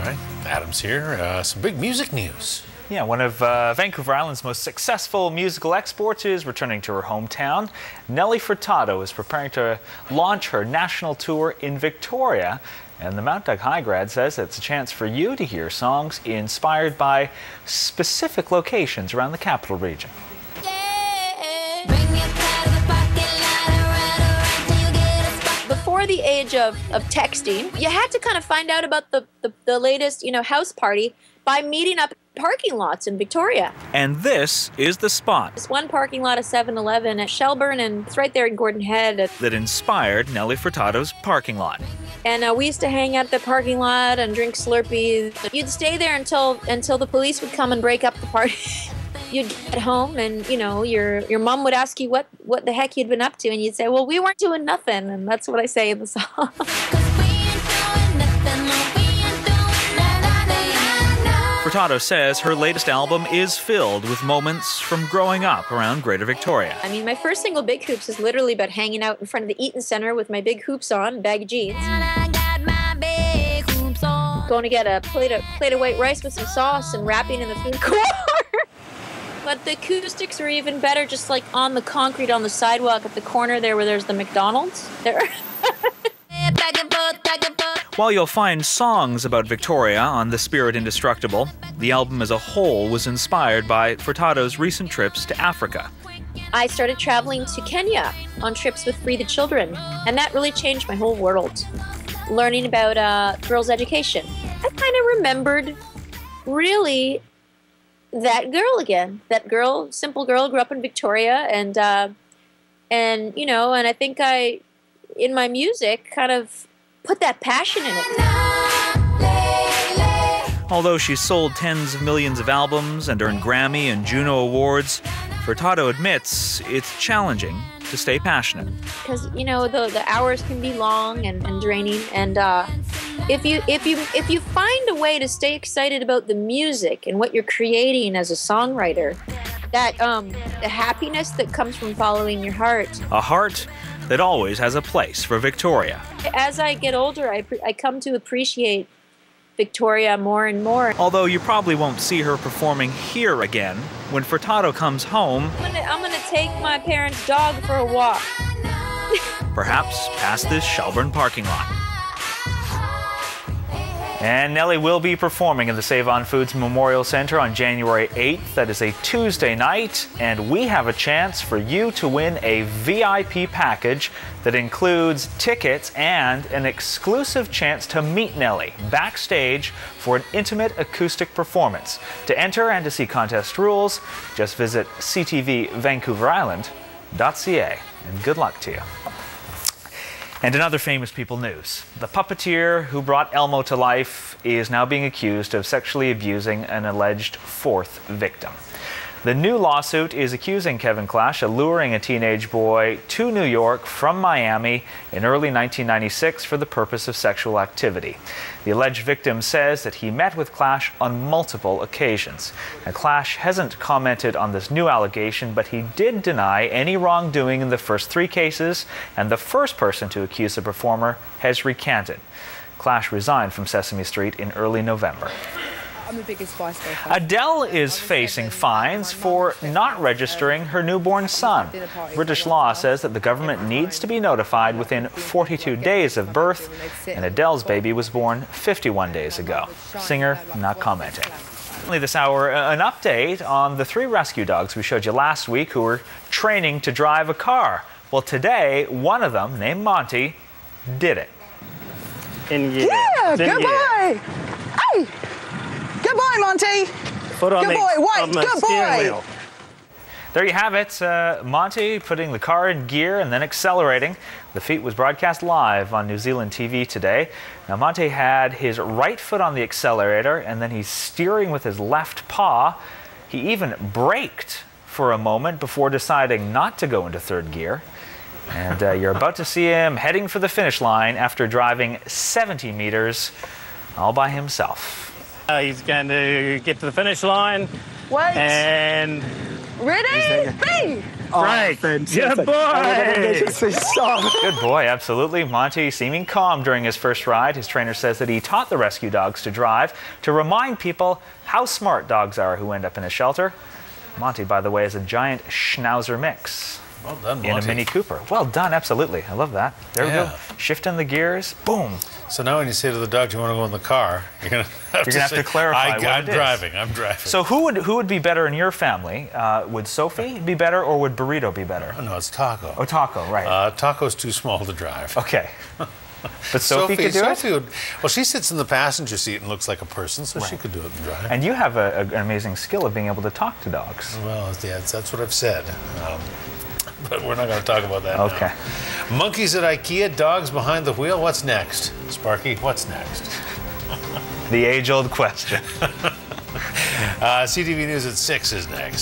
right, Adam's here. Some big music news. Yeah, one of Vancouver Island's most successful musical exports is returning to her hometown. Nelly Furtado is preparing to launch her national tour in Victoria. And the Mount Doug High grad says it's a chance for you to hear songs inspired by specific locations around the capital region. Before the age of texting, you had to kind of find out about the latest, house party by meeting up in parking lots in Victoria. And this is the spot. This one parking lot of 7-Eleven at Shelburne, and it's right there in Gordon Head. That inspired Nelly Furtado's parking lot. And we used to hang out at the parking lot and drink Slurpees. You'd stay there until the police would come and break up the party. You'd get home and, your mom would ask you what the heck you'd been up to. And you'd say, well, we weren't doing nothing. And that's what I say in the song. Furtado says her latest album is filled with moments from growing up around Greater Victoria. I mean, my first single, Big Hoops, is literally about hanging out in front of the Eaton Centre with my big hoops on, baggy jeans. Going to get a plate of white rice with some sauce and rapping in the food court. But the acoustics are even better, just like on the concrete on the sidewalk at the corner there where there's the McDonald's. There. While you'll find songs about Victoria on The Spirit Indestructible, the album as a whole was inspired by Furtado's recent trips to Africa. I started traveling to Kenya on trips with Free the Children, and that really changed my whole world. Learning about girls' education. I kind of remembered, really, that girl again. That girl, simple girl, grew up in Victoria, and I think I, in my music, kind of put that passion in it. Although she's sold tens of millions of albums and earned Grammy and Juno Awards, Furtado admits it's challenging to stay passionate. Because, the hours can be long and draining, and if you find a way to stay excited about the music and what you're creating as a songwriter, that the happiness that comes from following your heart. A heart that always has a place for Victoria. As I get older, I come to appreciate Victoria more and more. Although you probably won't see her performing here again when Furtado comes home. I'm gonna take my parents' dog for a walk. Perhaps past this Shelburne parking lot. And Nelly will be performing in the Save On Foods Memorial Centre on January 8th. That is a Tuesday night, and we have a chance for you to win a VIP package that includes tickets and an exclusive chance to meet Nelly backstage for an intimate acoustic performance. To enter and to see contest rules, just visit ctvvancouverisland.ca, and good luck to you. And in other famous people news, the puppeteer who brought Elmo to life is now being accused of sexually abusing an alleged fourth victim. The new lawsuit is accusing Kevin Clash of luring a teenage boy to New York from Miami in early 1996 for the purpose of sexual activity. The alleged victim says that he met with Clash on multiple occasions. Now, Clash hasn't commented on this new allegation, but he did deny any wrongdoing in the first three cases, and the first person to accuse the performer has recanted. Clash resigned from Sesame Street in early November. I'm the biggest Spice Girl fan. Adele is facing fines for not registering her newborn son. British law says that the government needs to be notified within 42 days of birth, and Adele's baby was born 51 days ago. Singer not commenting. Finally this hour, an update on the 3 rescue dogs we showed you last week who were training to drive a car. Well, today, one of them, named Monty, did it. Yeah, good boy! Hey! Good boy, Monty! Good boy, White, good boy! There you have it, Monty putting the car in gear and then accelerating. The feat was broadcast live on New Zealand TV today. Now, Monty had his right foot on the accelerator and then he's steering with his left paw. He even braked for a moment before deciding not to go into third gear. And you're about to see him heading for the finish line after driving 70 meters all by himself. He's going to get to the finish line. Wait. And ready? Be. Frank. Fantastic. Good boy. Good boy, absolutely. Monty seeming calm during his first ride. His trainer says that he taught the rescue dogs to drive to remind people how smart dogs are who end up in a shelter. Monty, by the way, is a giant schnauzer mix. Well done, Monty. In a Mini Cooper. Well done, absolutely. I love that. There we go. Shifting the gears. Boom. So now when you say to the dog, do you want to go in the car? You're going to have to clarify what I'm it is. driving. I'm driving. So who would be better in your family? Would Sophie be better or would Burrito be better? Oh, no, it's Taco. Oh, Taco, right. Taco's too small to drive. Okay. But Sophie could do it? Well, she sits in the passenger seat and looks like a person, so she could do it and drive. And you have an amazing skill of being able to talk to dogs. Well, yeah, that's what I've said. But we're not going to talk about that Okay. now. Monkeys at IKEA, dogs behind the wheel. What's next? Sparky, what's next? The age-old question. CTV News at 6 is next.